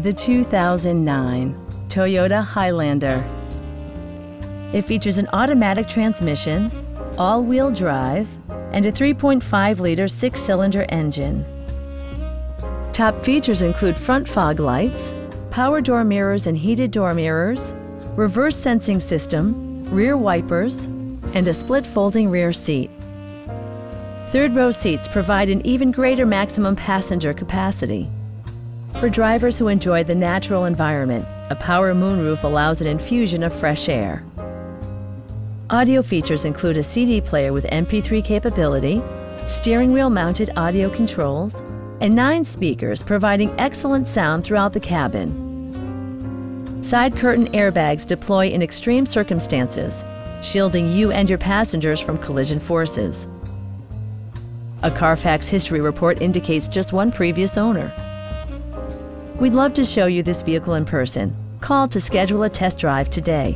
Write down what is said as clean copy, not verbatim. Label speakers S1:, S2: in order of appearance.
S1: The 2009 Toyota Highlander. It features an automatic transmission, all-wheel drive, and a 3.5-liter six-cylinder engine. Top features include front fog lights, power door mirrors and heated door mirrors, reverse sensing system, rear wipers, and a split folding rear seat. Third-row seats provide an even greater maximum passenger capacity. For drivers who enjoy the natural environment, a power moonroof allows an infusion of fresh air. Audio features include a CD player with MP3 capability, steering wheel mounted audio controls, and 9 speakers providing excellent sound throughout the cabin. Side curtain airbags deploy in extreme circumstances, shielding you and your passengers from collision forces. A Carfax history report indicates just one previous owner. We'd love to show you this vehicle in person. Call to schedule a test drive today.